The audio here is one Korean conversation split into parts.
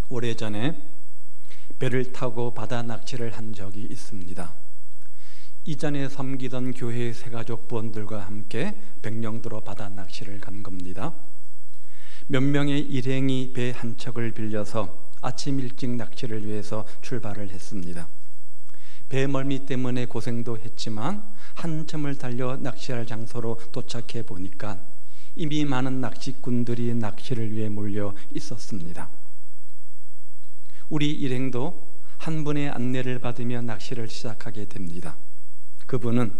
오래전에 배를 타고 바다 낚시를 한 적이 있습니다. 이전에 섬기던 교회 새가족 부원들과 함께 백령도로 바다 낚시를 간 겁니다. 몇 명의 일행이 배 한 척을 빌려서 아침 일찍 낚시를 위해서 출발을 했습니다. 배 멀미 때문에 고생도 했지만 한참을 달려 낚시할 장소로 도착해 보니까 이미 많은 낚시꾼들이 낚시를 위해 몰려 있었습니다. 우리 일행도 한 분의 안내를 받으며 낚시를 시작하게 됩니다. 그분은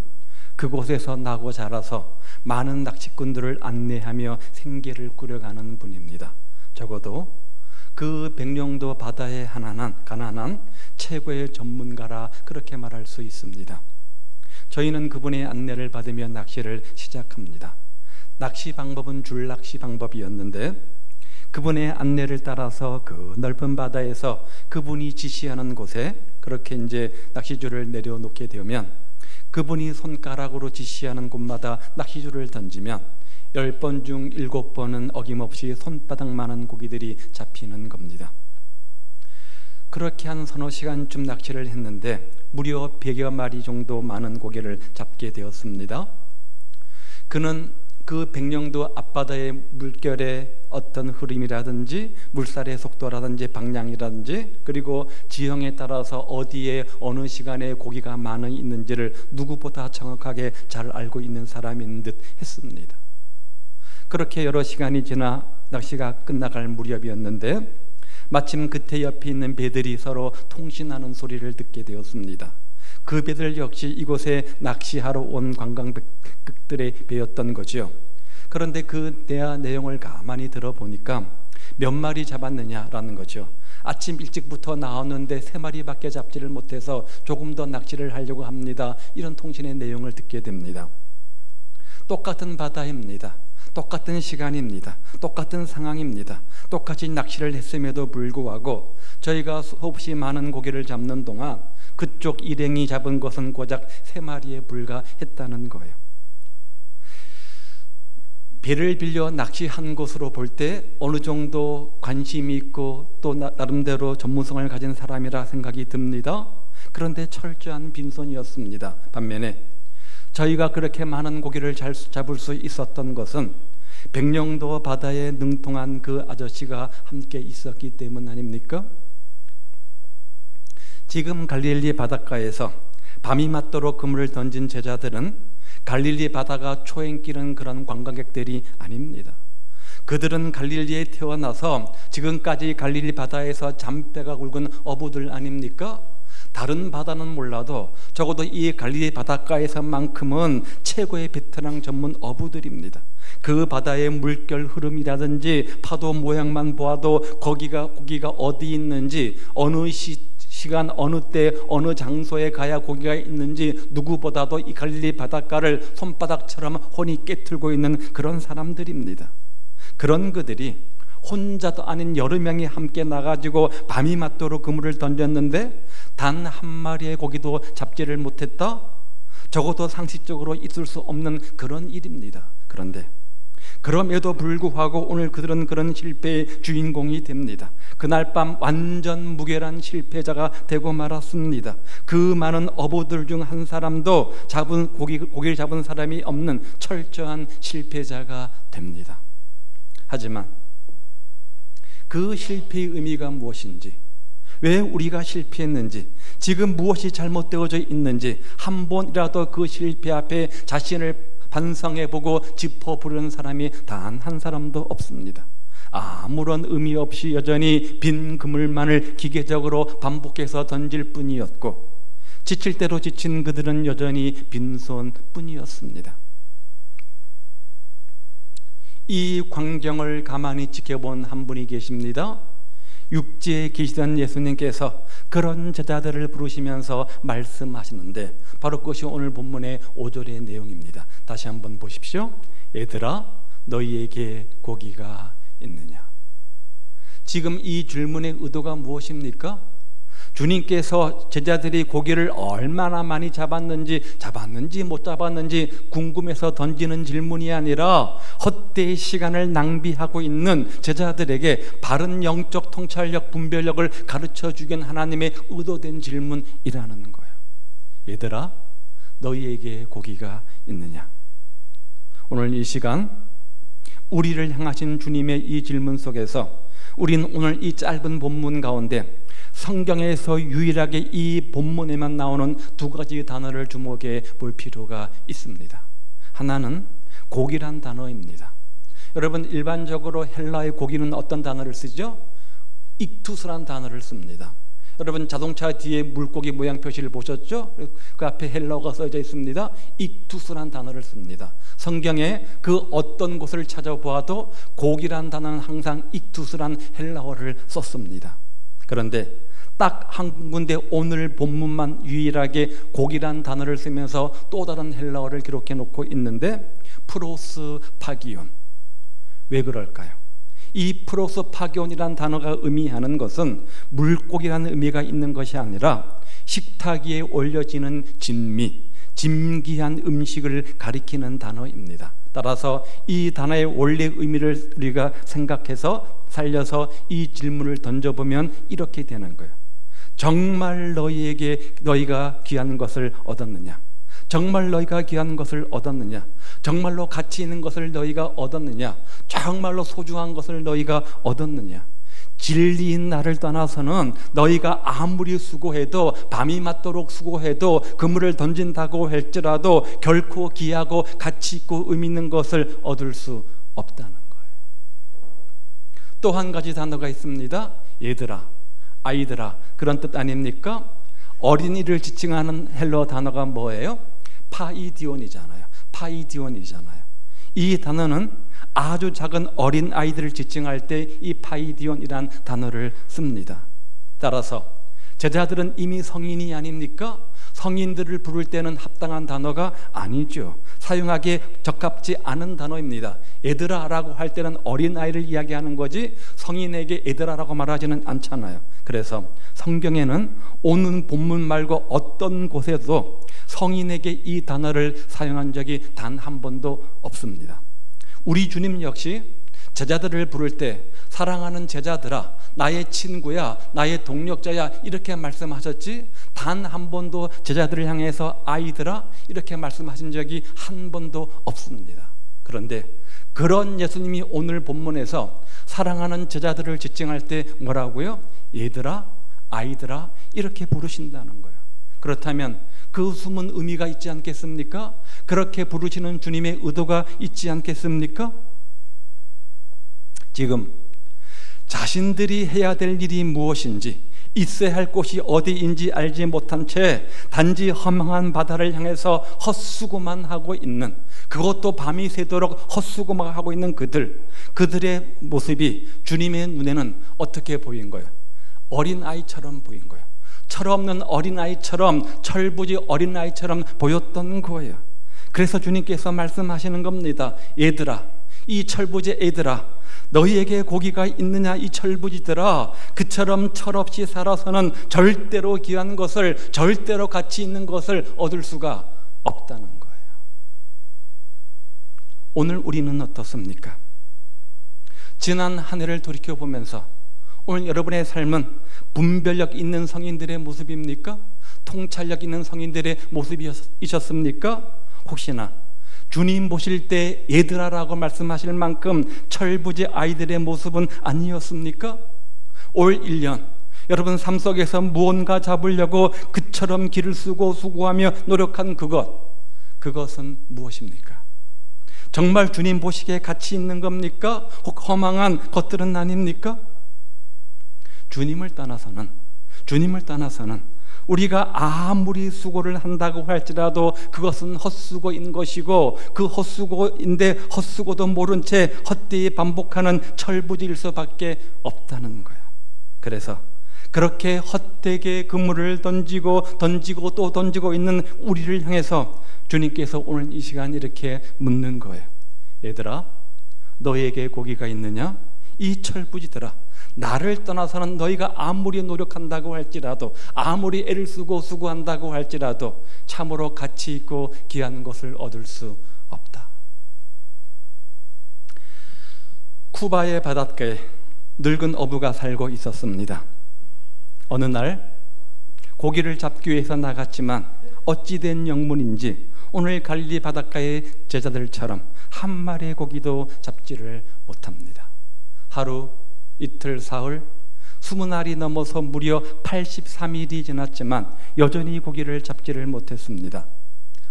그곳에서 나고 자라서 많은 낚시꾼들을 안내하며 생계를 꾸려가는 분입니다. 적어도 그 백령도 바다에 가난한 최고의 전문가라 그렇게 말할 수 있습니다. 저희는 그분의 안내를 받으며 낚시를 시작합니다. 낚시 방법은 줄낚시 방법이었는데 그분의 안내를 따라서 그 넓은 바다에서 그분이 지시하는 곳에 그렇게 이제 낚시줄을 내려놓게 되면 그분이 손가락으로 지시하는 곳마다 낚시줄을 던지면 10번 중 7번은 어김없이 손바닥만한 고기들이 잡히는 겁니다. 그렇게 한 서너 시간쯤 낚시를 했는데 무려 100여 마리 정도 많은 고기를 잡게 되었습니다. 그는 그 백령도 앞바다의 물결의 어떤 흐름이라든지 물살의 속도라든지 방향이라든지 그리고 지형에 따라서 어디에 어느 시간에 고기가 많이 있는지를 누구보다 정확하게 잘 알고 있는 사람인 듯 했습니다. 그렇게 여러 시간이 지나 낚시가 끝나갈 무렵이었는데 마침 그때 옆에 있는 배들이 서로 통신하는 소리를 듣게 되었습니다. 그 배들 역시 이곳에 낚시하러 온 관광객들의 배였던 거죠. 그런데 그 대화 내용을 가만히 들어보니까 몇 마리 잡았느냐라는 거죠. 아침 일찍부터 나왔는데 3마리밖에 잡지를 못해서 조금 더 낚시를 하려고 합니다. 이런 통신의 내용을 듣게 됩니다. 똑같은 바다입니다. 똑같은 시간입니다. 똑같은 상황입니다. 똑같이 낚시를 했음에도 불구하고 저희가 수없이 많은 고기를 잡는 동안 그쪽 일행이 잡은 것은 고작 3마리에 불과했다는 거예요. 배를 빌려 낚시한 것으로 볼 때 어느 정도 관심이 있고 또 나름대로 전문성을 가진 사람이라 생각이 듭니다. 그런데 철저한 빈손이었습니다. 반면에 저희가 그렇게 많은 고기를 잘 잡을 수 있었던 것은 백령도 바다에 능통한 그 아저씨가 함께 있었기 때문 아닙니까? 지금 갈릴리 바닷가에서 밤이 맞도록 그물을 던진 제자들은 갈릴리 바다가 초행길은 그런 관광객들이 아닙니다. 그들은 갈릴리에 태어나서 지금까지 갈릴리 바다에서 잔뼈가 굵은 어부들 아닙니까? 다른 바다는 몰라도 적어도 이 갈릴리 바닷가에서만큼은 최고의 베테랑 전문 어부들입니다. 그 바다의 물결 흐름이라든지 파도 모양만 보아도 고기가 어디 있는지 어느 시간 어느 때 어느 장소에 가야 고기가 있는지 누구보다도 이 갈릴리 바닷가를 손바닥처럼 훤히 꿰뚫고 있는 그런 사람들입니다. 그런 그들이 혼자도 아닌 여러 명이 함께 나가지고 밤이 맞도록 그물을 던졌는데 단 한 마리의 고기도 잡지를 못했다? 적어도 상식적으로 있을 수 없는 그런 일입니다. 그런데 그럼에도 불구하고 오늘 그들은 그런 실패의 주인공이 됩니다. 그날 밤 완전 무결한 실패자가 되고 말았습니다. 그 많은 어부들 중 한 사람도 고기를 잡은 사람이 없는 철저한 실패자가 됩니다. 하지만 그 실패의 의미가 무엇인지, 왜 우리가 실패했는지, 지금 무엇이 잘못되어져 있는지 한 번이라도 그 실패 앞에 자신을 반성해보고 짚어보려는 사람이 단 한 사람도 없습니다. 아무런 의미 없이 여전히 빈 그물만을 기계적으로 반복해서 던질 뿐이었고 지칠 대로 지친 그들은 여전히 빈손뿐이었습니다. 이 광경을 가만히 지켜본 한 분이 계십니다. 육지에 계시던 예수님께서 그런 제자들을 부르시면서 말씀하시는데 바로 그것이 오늘 본문의 5절의 내용입니다. 다시 한번 보십시오. 얘들아, 너희에게 고기가 있느냐? 지금 이 질문의 의도가 무엇입니까? 주님께서 제자들이 고기를 얼마나 많이 잡았는지 못 잡았는지 궁금해서 던지는 질문이 아니라 헛되이 시간을 낭비하고 있는 제자들에게 바른 영적 통찰력, 분별력을 가르쳐주긴 하나님의 의도된 질문이라는 거예요. 얘들아, 너희에게 고기가 있느냐? 오늘 이 시간 우리를 향하신 주님의 이 질문 속에서 우리는 오늘 이 짧은 본문 가운데 성경에서 유일하게 이 본문에만 나오는 두 가지 단어를 주목해 볼 필요가 있습니다. 하나는 고기란 단어입니다. 여러분, 일반적으로 헬라의 고기는 어떤 단어를 쓰죠? 익투스란 단어를 씁니다. 여러분, 자동차 뒤에 물고기 모양 표시를 보셨죠? 그 앞에 헬라어가 써져 있습니다. 익투스란 단어를 씁니다. 성경에 그 어떤 곳을 찾아보아도 고기란 단어는 항상 익투스란 헬라어를 썼습니다. 그런데 딱 한 군데 오늘 본문만 유일하게 고기란 단어를 쓰면서 또 다른 헬라어를 기록해 놓고 있는데 프로스 파기온. 왜 그럴까요? 이 프로스 파기온이란 단어가 의미하는 것은 물고기라는 의미가 있는 것이 아니라 식탁 위에 올려지는 진미, 진귀한 음식을 가리키는 단어입니다. 따라서 이 단어의 원래 의미를 우리가 생각해서 살려서 이 질문을 던져보면 이렇게 되는 거예요. 정말 너희가 귀한 것을 얻었느냐? 정말 너희가 귀한 것을 얻었느냐? 정말로 가치 있는 것을 너희가 얻었느냐? 정말로 소중한 것을 너희가 얻었느냐? 진리인 나를 떠나서는 너희가 아무리 수고해도 밤이 맞도록 수고해도 그물을 던진다고 할지라도 결코 귀하고 가치 있고 의미 있는 것을 얻을 수 없다는 거예요. 또 한 가지 단어가 있습니다. 얘들아, 아이들아, 그런 뜻 아닙니까? 어린이를 지칭하는 헬러 단어가 뭐예요? 파이디온이잖아요. 이 단어는 아주 작은 어린 아이들을 지칭할 때 이 파이디온이란 단어를 씁니다. 따라서 제자들은 이미 성인이 아닙니까? 성인들을 부를 때는 합당한 단어가 아니죠. 사용하기에 적합지 않은 단어입니다. 얘들아 라고 할 때는 어린아이를 이야기하는 거지 성인에게 얘들아 라고 말하지는 않잖아요. 그래서 성경에는 오는 본문 말고 어떤 곳에도 성인에게 이 단어를 사용한 적이 단 한 번도 없습니다. 우리 주님 역시 제자들을 부를 때 사랑하는 제자들아, 나의 친구야, 나의 동력자야 이렇게 말씀하셨지 단 한 번도 제자들을 향해서 아이들아 이렇게 말씀하신 적이 한 번도 없습니다. 그런데 그런 예수님이 오늘 본문에서 사랑하는 제자들을 지칭할 때 뭐라고요? 얘들아, 아이들아 이렇게 부르신다는 거예요. 그렇다면 그 숨은 의미가 있지 않겠습니까? 그렇게 부르시는 주님의 의도가 있지 않겠습니까? 지금 자신들이 해야 될 일이 무엇인지, 있어야 할 곳이 어디인지 알지 못한 채 단지 험한 바다를 향해서 헛수고만 하고 있는, 그것도 밤이 새도록 헛수고만 하고 있는 그들의 모습이 주님의 눈에는 어떻게 보인 거예요? 어린아이처럼 보인 거예요. 철없는 어린아이처럼, 철부지 어린아이처럼 보였던 거예요. 그래서 주님께서 말씀하시는 겁니다. 얘들아, 이 철부지 애들아, 너희에게 고기가 있느냐? 이 철부지들아, 그처럼 철없이 살아서는 절대로 귀한 것을, 절대로 가치 있는 것을 얻을 수가 없다는 거예요. 오늘 우리는 어떻습니까? 지난 한 해를 돌이켜보면서 오늘 여러분의 삶은 분별력 있는 성인들의 모습입니까? 통찰력 있는 성인들의 모습이셨습니까? 혹시나 주님 보실 때 얘들아라고 말씀하실 만큼 철부지 아이들의 모습은 아니었습니까? 올 1년 여러분 삶 속에서 무언가 잡으려고 그처럼 길을 쓰고 수고하며 노력한 그것은 무엇입니까? 정말 주님 보시기에 가치 있는 겁니까? 혹 허망한 것들은 아닙니까? 주님을 떠나서는 우리가 아무리 수고를 한다고 할지라도 그것은 헛수고인 것이고, 그 헛수고인데 헛수고도 모른 채 헛되이 반복하는 철부지일 수밖에 없다는 거야. 그래서 그렇게 헛되게 그물을 던지고 또 던지고 있는 우리를 향해서 주님께서 오늘 이 시간 이렇게 묻는 거예요. 얘들아, 너에게 고기가 있느냐? 이 철부지들아, 나를 떠나서는 너희가 아무리 노력한다고 할지라도, 아무리 애를 쓰고 수고한다고 할지라도 참으로 가치 있고 귀한 것을 얻을 수 없다. 쿠바의 바닷가에 늙은 어부가 살고 있었습니다. 어느 날 고기를 잡기 위해서 나갔지만 어찌된 영문인지 오늘 갈릴리 바닷가의 제자들처럼 한 마리의 고기도 잡지를 못합니다. 하루, 이틀, 사흘, 20날이 넘어서 무려 83일이 지났지만 여전히 고기를 잡지를 못했습니다.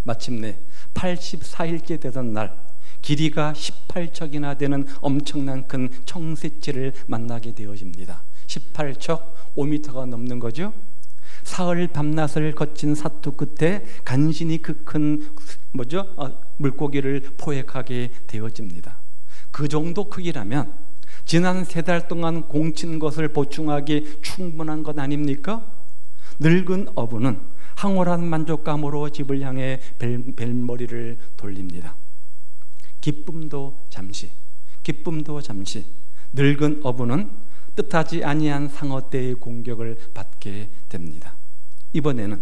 마침내 84일째 되던 날, 길이가 18척이나 되는 엄청난 큰 청새치를 만나게 되어집니다. 18척, 5m가 넘는 거죠. 사흘 밤낮을 거친 사투 끝에 간신히 그 큰 물고기를 포획하게 되어집니다. 그 정도 크기라면 지난 3달 동안 공친 것을 보충하기 충분한 것 아닙니까? 늙은 어부는 황홀한 만족감으로 집을 향해 벨머리를 돌립니다. 기쁨도 잠시, 늙은 어부는 뜻하지 아니한 상어떼의 공격을 받게 됩니다. 이번에는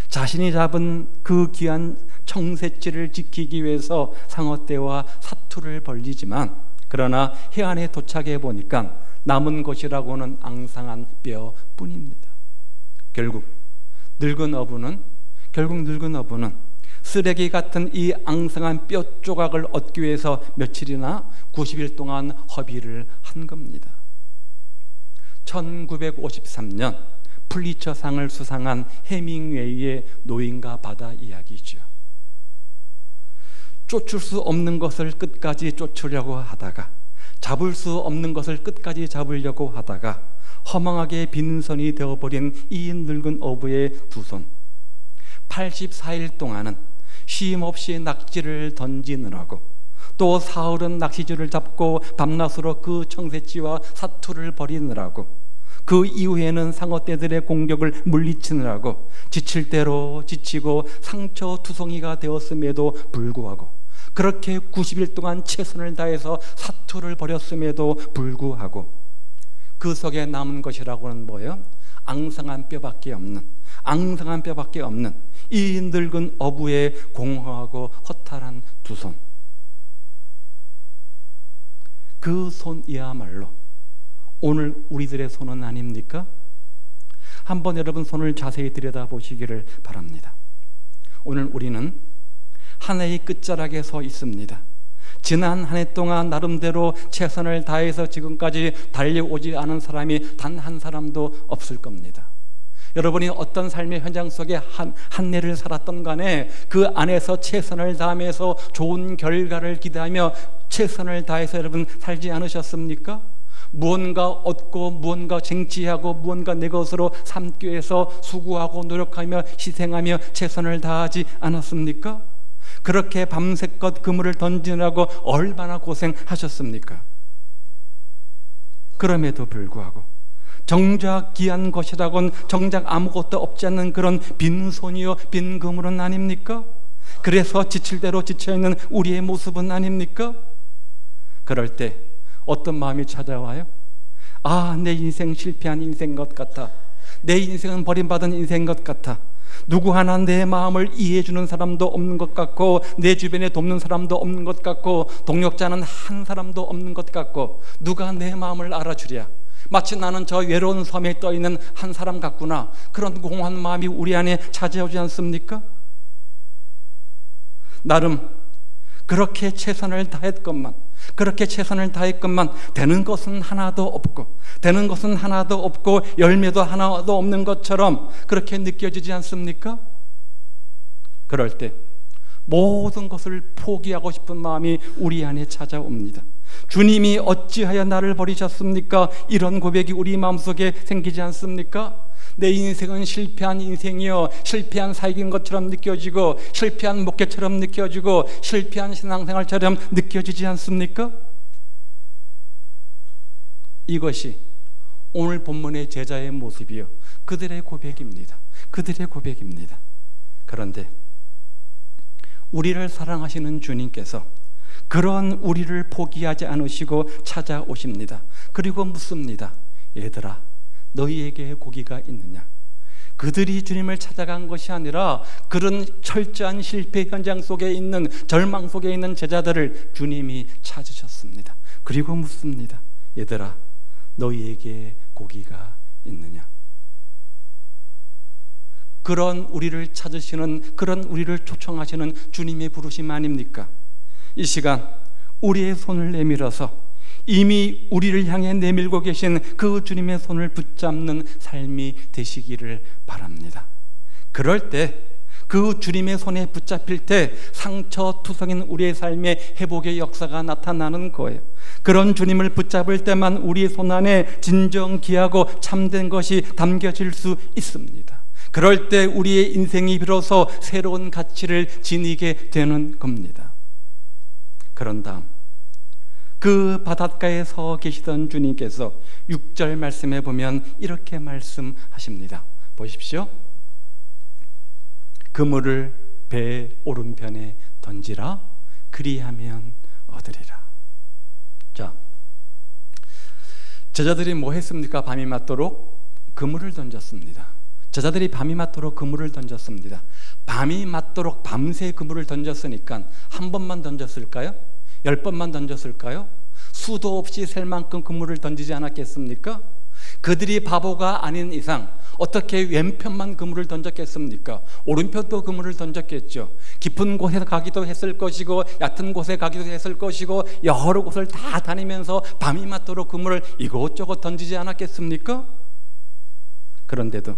자신이 잡은 그 귀한 청새치를 지키기 위해서 상어떼와 사투를 벌이지만, 그러나 해안에 도착해 보니까 남은 것이라고는 앙상한 뼈뿐입니다. 결국 늙은 어부는 쓰레기 같은 이 앙상한 뼈 조각을 얻기 위해서 며칠이나 90일 동안 허비를 한 겁니다. 1953년 풀리처상을 수상한 해밍웨이의 노인과 바다 이야기죠. 쫓을 수 없는 것을 끝까지 쫓으려고 하다가, 잡을 수 없는 것을 끝까지 잡으려고 하다가 허망하게 빈손이 되어버린 이 늙은 어부의 두 손. 84일 동안은 쉼없이 낙지를 던지느라고, 또 사흘은 낚시줄을 잡고 밤낮으로 그 청새치와 사투를 벌이느라고, 그 이후에는 상어떼들의 공격을 물리치느라고 지칠 대로 지치고 상처투성이가 되었음에도 불구하고, 그렇게 90일 동안 최선을 다해서 사투를 벌였음에도 불구하고 그 속에 남은 것이라고는 뭐예요? 앙상한 뼈밖에 없는 이 늙은 어부의 공허하고 허탈한 두 손. 그 손이야말로 오늘 우리들의 손은 아닙니까? 한번 여러분 손을 자세히 들여다보시기를 바랍니다. 오늘 우리는 한 해의 끝자락에 서 있습니다. 지난 한 해 동안 나름대로 최선을 다해서 지금까지 달려오지 않은 사람이 단 한 사람도 없을 겁니다. 여러분이 어떤 삶의 현장 속에 한 해를 살았던 간에 그 안에서 최선을 다하면서 좋은 결과를 기대하며 최선을 다해서 여러분 살지 않으셨습니까? 무언가 얻고 무언가 쟁취하고 무언가 내 것으로 삼기 위해서 수고하고 노력하며 희생하며 최선을 다하지 않았습니까? 그렇게 밤새껏 그물을 던지느라고 얼마나 고생하셨습니까? 그럼에도 불구하고 정작 귀한 것이라고는 정작 아무것도 없지 않는 그런 빈손이요 빈 그물은 아닙니까? 그래서 지칠 대로 지쳐있는 우리의 모습은 아닙니까? 그럴 때 어떤 마음이 찾아와요? 아, 내 인생 실패한 인생인 것 같아. 내 인생은 버림받은 인생인 것 같아. 누구 하나 내 마음을 이해해주는 사람도 없는 것 같고, 내 주변에 돕는 사람도 없는 것 같고, 동역자는 한 사람도 없는 것 같고, 누가 내 마음을 알아주랴. 마치 나는 저 외로운 섬에 떠있는 한 사람 같구나. 그런 공허한 마음이 우리 안에 찾아오지 않습니까? 나름 그렇게 최선을 다했건만 되는 것은 하나도 없고 열매도 하나도 없는 것처럼 그렇게 느껴지지 않습니까? 그럴 때 모든 것을 포기하고 싶은 마음이 우리 안에 찾아옵니다. 주님이 어찌하여 나를 버리셨습니까? 이런 고백이 우리 마음속에 생기지 않습니까? 내 인생은 실패한 인생이요, 실패한 사역인 것처럼 느껴지고, 실패한 목회처럼 느껴지고, 실패한 신앙생활처럼 느껴지지 않습니까? 이것이 오늘 본문의 제자의 모습이요, 그들의 고백입니다. 그런데 우리를 사랑하시는 주님께서 그런 우리를 포기하지 않으시고 찾아오십니다. 그리고 묻습니다. 얘들아, 너희에게 고기가 있느냐? 그들이 주님을 찾아간 것이 아니라 그런 철저한 실패 현장 속에 있는, 절망 속에 있는 제자들을 주님이 찾으셨습니다. 그리고 묻습니다. 얘들아, 너희에게 고기가 있느냐? 그런 우리를 찾으시는, 그런 우리를 초청하시는 주님의 부르심 아닙니까? 이 시간 우리의 손을 내밀어서 이미 우리를 향해 내밀고 계신 그 주님의 손을 붙잡는 삶이 되시기를 바랍니다. 그럴 때, 그 주님의 손에 붙잡힐 때 상처투성인 우리의 삶에 회복의 역사가 나타나는 거예요. 그런 주님을 붙잡을 때만 우리의 손 안에 진정 귀하고 참된 것이 담겨질 수 있습니다. 그럴 때 우리의 인생이 비로소 새로운 가치를 지니게 되는 겁니다. 그런 다음 그 바닷가에 서 계시던 주님께서 6절 말씀에 보면 이렇게 말씀하십니다. 보십시오. 그물을 배 오른편에 던지라, 그리하면 얻으리라. 자, 제자들이 뭐 했습니까? 밤이 맞도록 그물을 던졌습니다. 제자들이 밤이 맞도록 그물을 던졌습니다. 밤이 맞도록 밤새 그물을 던졌으니까 한 번만 던졌을까요? 10번만 던졌을까요? 수도 없이 셀 만큼 그물을 던지지 않았겠습니까? 그들이 바보가 아닌 이상 어떻게 왼편만 그물을 던졌겠습니까? 오른편도 그물을 던졌겠죠. 깊은 곳에 가기도 했을 것이고 얕은 곳에 가기도 했을 것이고 여러 곳을 다 다니면서 밤이 맞도록 그물을 이곳저곳 던지지 않았겠습니까? 그런데도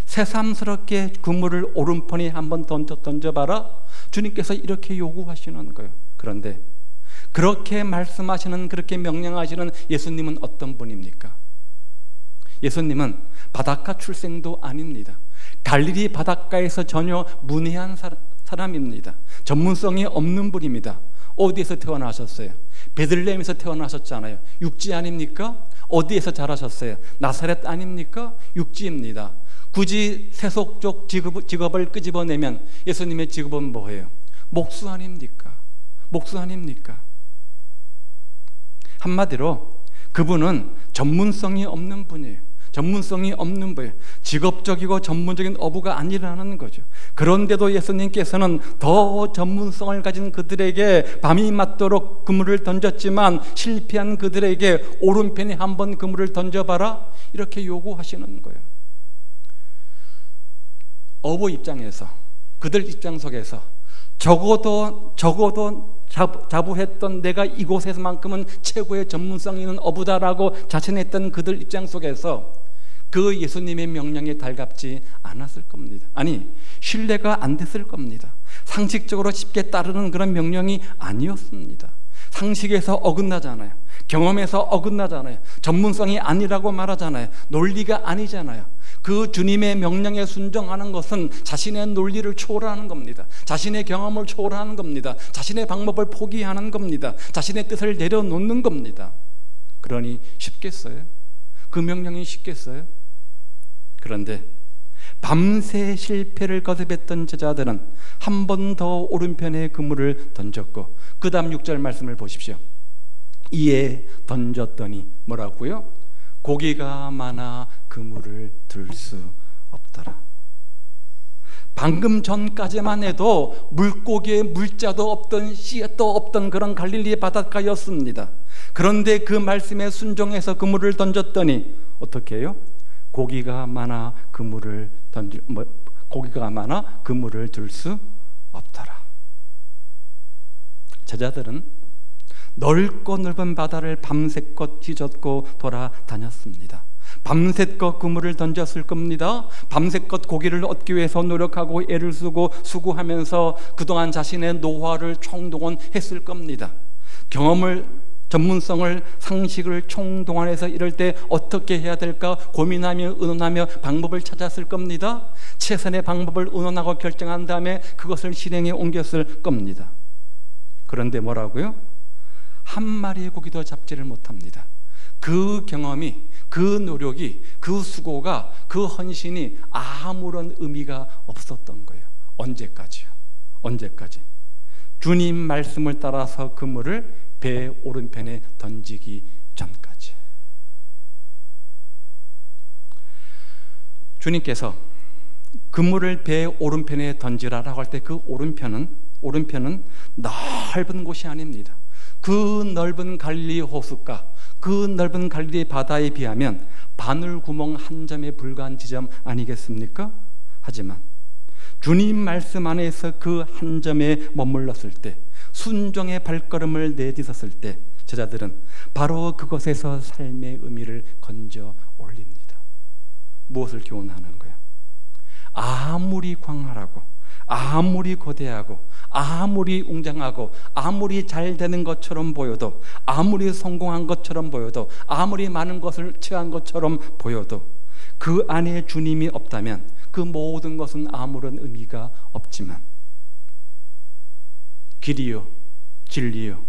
새삼스럽게 그물을 오른편에 한번 던져봐라, 주님께서 이렇게 요구하시는 거예요. 그런데 그렇게 말씀하시는, 그렇게 명령하시는 예수님은 어떤 분입니까? 예수님은 바닷가 출생도 아닙니다. 갈릴리 바닷가에서 전혀 문외한 사람입니다. 전문성이 없는 분입니다. 어디에서 태어나셨어요? 베들레헴에서 태어나셨잖아요. 육지 아닙니까? 어디에서 자라셨어요? 나사렛 아닙니까? 육지입니다. 굳이 세속적 직업을 끄집어내면 예수님의 직업은 뭐예요? 목수 아닙니까? 목수 아닙니까? 한마디로 그분은 전문성이 없는 분이에요. 전문성이 없는 분이에요. 직업적이고 전문적인 어부가 아니라는 거죠. 그런데도 예수님께서는 더 전문성을 가진 그들에게 밤이 맞도록 그물을 던졌지만 실패한 그들에게 오른편에 한번 그물을 던져봐라, 이렇게 요구하시는 거예요. 어부 입장에서, 그들 입장 속에서 적어도 자부했던 내가 이곳에서만큼은 최고의 전문성이 있는 어부다라고 자신했던 그들 입장 속에서 그 예수님의 명령에 달갑지 않았을 겁니다. 아니, 신뢰가 안 됐을 겁니다. 상식적으로 쉽게 따르는 그런 명령이 아니었습니다. 상식에서 어긋나잖아요. 경험에서 어긋나잖아요. 전문성이 아니라고 말하잖아요. 논리가 아니잖아요. 그 주님의 명령에 순종하는 것은 자신의 논리를 초월하는 겁니다. 자신의 경험을 초월하는 겁니다. 자신의 방법을 포기하는 겁니다. 자신의 뜻을 내려놓는 겁니다. 그러니 쉽겠어요? 그 명령이 쉽겠어요? 그런데 밤새 실패를 거듭했던 제자들은 한 번 더 오른편에 그물을 던졌고 그 다음 6절 말씀을 보십시오. 이에 던졌더니 뭐라고요? 고기가 많아 그물을 들 수 없더라. 방금 전까지만 해도 물고기의 물자도 없던 씨앗도 없던 그런 갈릴리 바닷가였습니다. 그런데 그 말씀에 순종해서 그물을 던졌더니 어떻게 해요? 고기가 많아 그물을 들 수 없더라. 제자들은 넓고 넓은 바다를 밤새껏 뒤젓고 돌아다녔습니다. 밤새껏 그물을 던졌을 겁니다. 밤새껏 고기를 얻기 위해서 노력하고 애를 쓰고 수고하면서 그동안 자신의 노화를 총동원했을 겁니다. 경험을, 전문성을, 상식을 총동원해서 이럴 때 어떻게 해야 될까 고민하며 의논하며 방법을 찾았을 겁니다. 최선의 방법을 의논하고 결정한 다음에 그것을 실행에 옮겼을 겁니다. 그런데 뭐라고요? 한 마리의 고기도 잡지를 못합니다. 그 경험이, 그 노력이, 그 수고가, 그 헌신이 아무런 의미가 없었던 거예요. 언제까지요? 언제까지? 주님 말씀을 따라서 그물을 배 오른편에 던지기 전까지. 주님께서 그물을 배 오른편에 던지라라고 할 때 그 오른편은 넓은 곳이 아닙니다. 그 넓은 갈릴리 호숫가, 그 넓은 갈릴리 바다에 비하면 바늘구멍 한 점에 불과한 지점 아니겠습니까? 하지만 주님 말씀 안에서 그 한 점에 머물렀을 때, 순종의 발걸음을 내딛었을 때 제자들은 바로 그것에서 삶의 의미를 건져 올립니다. 무엇을 교훈하는 거예요? 아무리 광활하고 아무리 거대하고 아무리 웅장하고 아무리 잘 되는 것처럼 보여도, 아무리 성공한 것처럼 보여도, 아무리 많은 것을 취한 것처럼 보여도 그 안에 주님이 없다면 그 모든 것은 아무런 의미가 없지만, 길이요 진리요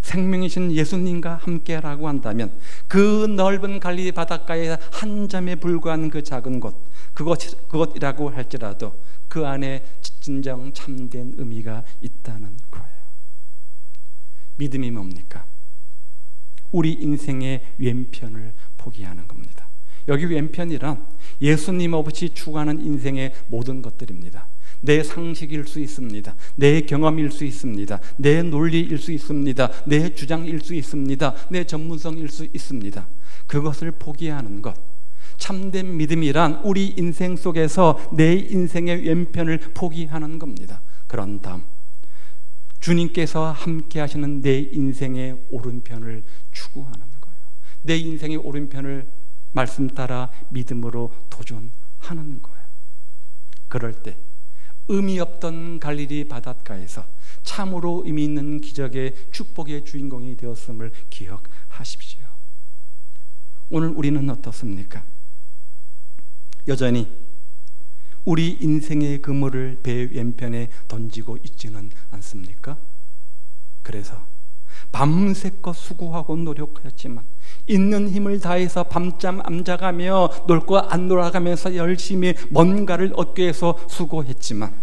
생명이신 예수님과 함께라고 한다면 그 넓은 갈릴리 바닷가에 한 점에 불과한 그 작은 그것이라고 할지라도 그 안에 진정 참된 의미가 있다는 거예요. 믿음이 뭡니까? 우리 인생의 왼편을 포기하는 겁니다. 여기 왼편이란 예수님 없이 추구하는 인생의 모든 것들입니다. 내 상식일 수 있습니다. 내 경험일 수 있습니다. 내 논리일 수 있습니다. 내 주장일 수 있습니다. 내 전문성일 수 있습니다. 그것을 포기하는 것, 참된 믿음이란 우리 인생 속에서 내 인생의 왼편을 포기하는 겁니다. 그런 다음 주님께서 함께 하시는 내 인생의 오른편을 추구하는 거예요. 내 인생의 오른편을 말씀 따라 믿음으로 도전하는 거예요. 그럴 때 의미 없던 갈릴리 바닷가에서 참으로 의미 있는 기적의 축복의 주인공이 되었음을 기억하십시오. 오늘 우리는 어떻습니까? 여전히 우리 인생의 그물을 배 왼편에 던지고 있지는 않습니까? 그래서 밤새껏 수고하고 노력하였지만, 있는 힘을 다해서 밤잠 안 자가며 놀고 안 놀아가면서 열심히 뭔가를 얻기 위해서 수고했지만,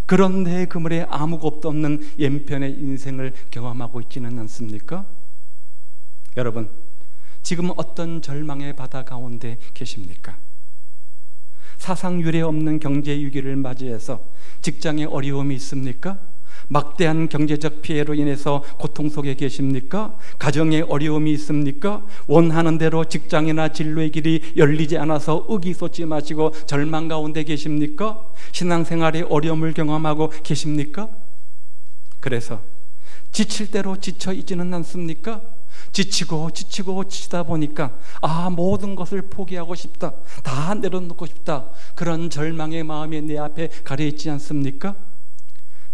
그런 내 그물에 아무것도 없는 왼편의 인생을 경험하고 있지는 않습니까? 여러분, 지금 어떤 절망의 바다 가운데 계십니까? 사상 유례 없는 경제 위기를 맞이해서 직장에 어려움이 있습니까? 막대한 경제적 피해로 인해서 고통 속에 계십니까? 가정에 어려움이 있습니까? 원하는 대로 직장이나 진로의 길이 열리지 않아서 의기소치 마시고 절망 가운데 계십니까? 신앙생활에 어려움을 경험하고 계십니까? 그래서 지칠 대로 지쳐 있지는 않습니까? 지치다 보니까 모든 것을 포기하고 싶다, 다 내려놓고 싶다, 그런 절망의 마음이 내 앞에 가려 있지 않습니까?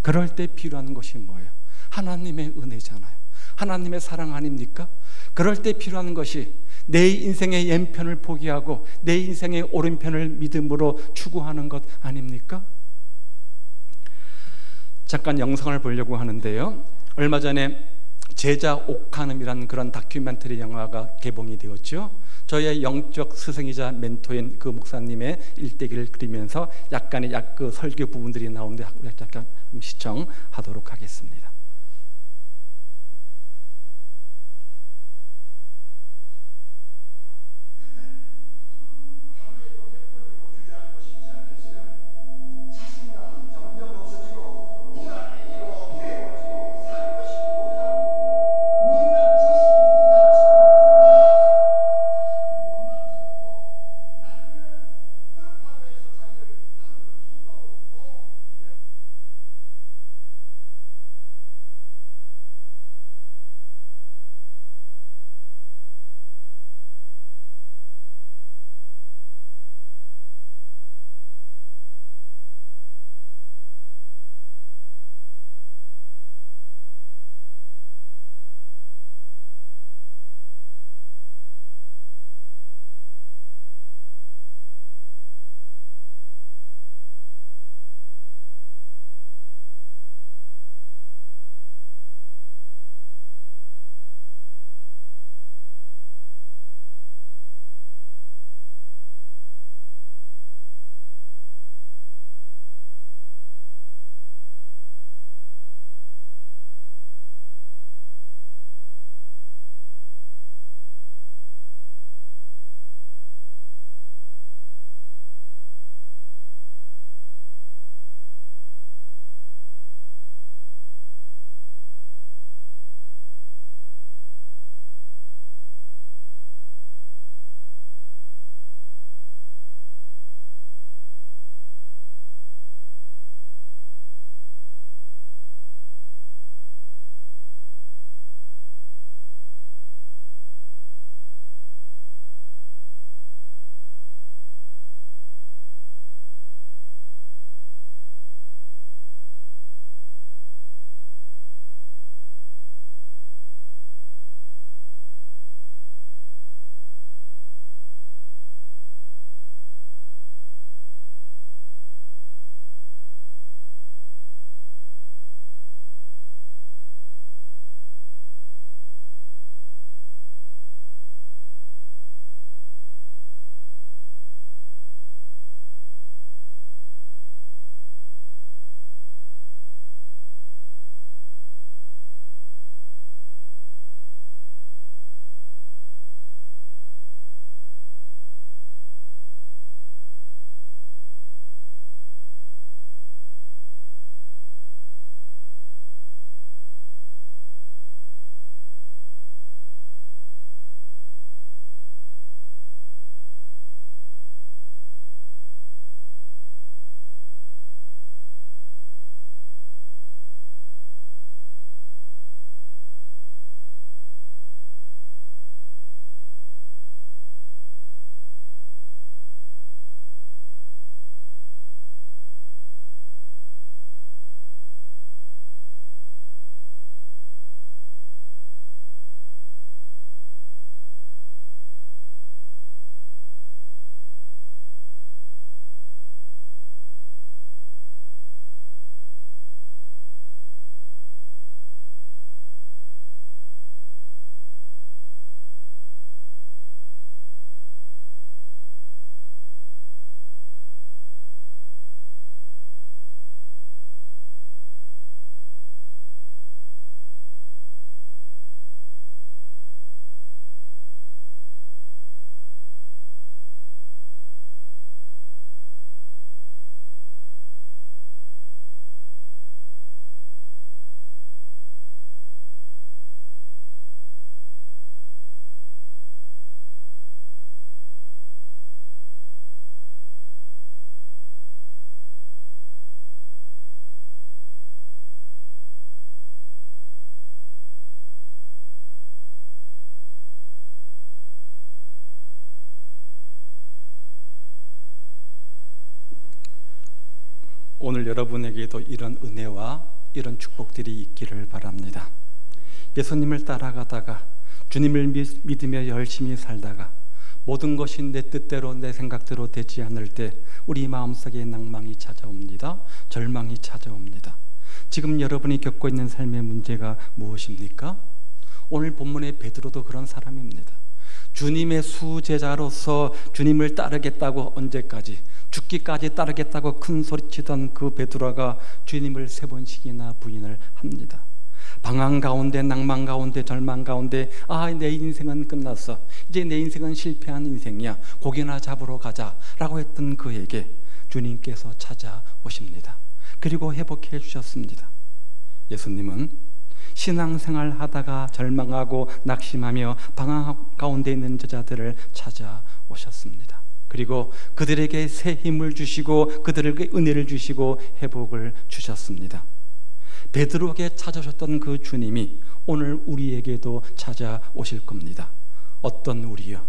그럴 때 필요한 것이 뭐예요? 하나님의 은혜잖아요. 하나님의 사랑 아닙니까? 그럴 때 필요한 것이 내 인생의 왼편을 포기하고 내 인생의 오른편을 믿음으로 추구하는 것 아닙니까? 잠깐 영상을 보려고 하는데요, 얼마 전에 제자 옥한음이라는 그런 다큐멘터리 영화가 개봉이 되었죠. 저의 영적 스승이자 멘토인 그 목사님의 일대기를 그리면서 약간의 그 설교 부분들이 나오는데 약간 시청하도록 하겠습니다. 오늘 여러분에게도 이런 은혜와 이런 축복들이 있기를 바랍니다. 예수님을 따라가다가 주님을 믿으며 열심히 살다가 모든 것이 내 뜻대로 내 생각대로 되지 않을 때 우리 마음속에 낭망이 찾아옵니다. 절망이 찾아옵니다. 지금 여러분이 겪고 있는 삶의 문제가 무엇입니까? 오늘 본문의 베드로도 그런 사람입니다. 주님의 수제자로서 주님을 따르겠다고 언제까지 죽기까지 따르겠다고 큰 소리치던 그 베드로가 주님을 3번씩이나 부인을 합니다. 방황 가운데, 낭만 가운데, 절망 가운데 내 인생은 끝났어, 이제 내 인생은 실패한 인생이야, 고기나 잡으러 가자 라고 했던 그에게 주님께서 찾아오십니다. 그리고 회복해 주셨습니다. 예수님은 신앙생활 하다가 절망하고 낙심하며 방황 가운데 있는 저자들을 찾아오셨습니다. 그리고 그들에게 새 힘을 주시고 그들에게 은혜를 주시고 회복을 주셨습니다. 베드로에게 찾아오셨던 그 주님이 오늘 우리에게도 찾아오실 겁니다. 어떤 우리요?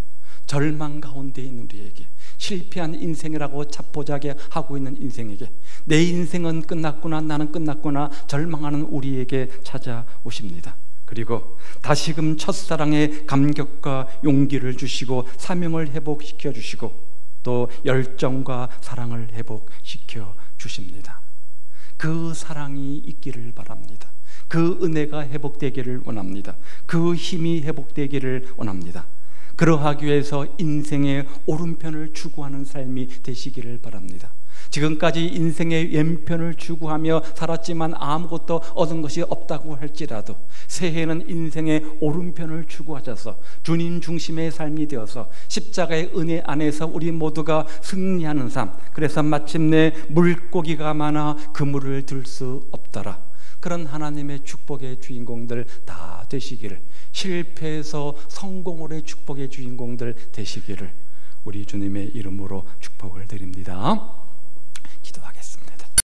절망 가운데 있는 우리에게, 실패한 인생이라고 자포자기 하고 있는 인생에게, 내 인생은 끝났구나, 나는 끝났구나 절망하는 우리에게 찾아오십니다. 그리고 다시금 첫사랑의 감격과 용기를 주시고 사명을 회복시켜 주시고 또 열정과 사랑을 회복시켜 주십니다. 그 사랑이 있기를 바랍니다. 그 은혜가 회복되기를 원합니다. 그 힘이 회복되기를 원합니다. 그러하기 위해서 인생의 오른편을 추구하는 삶이 되시기를 바랍니다. 지금까지 인생의 왼편을 추구하며 살았지만 아무것도 얻은 것이 없다고 할지라도 새해에는 인생의 오른편을 추구하셔서 주님 중심의 삶이 되어서 십자가의 은혜 안에서 우리 모두가 승리하는 삶, 그래서 마침내 물고기가 많아 그물을 들 수 없더라, 그런 하나님의 축복의 주인공들 다 되시기를, 실패에서 성공으로의 축복의 주인공들 되시기를 우리 주님의 이름으로 축복을 드립니다.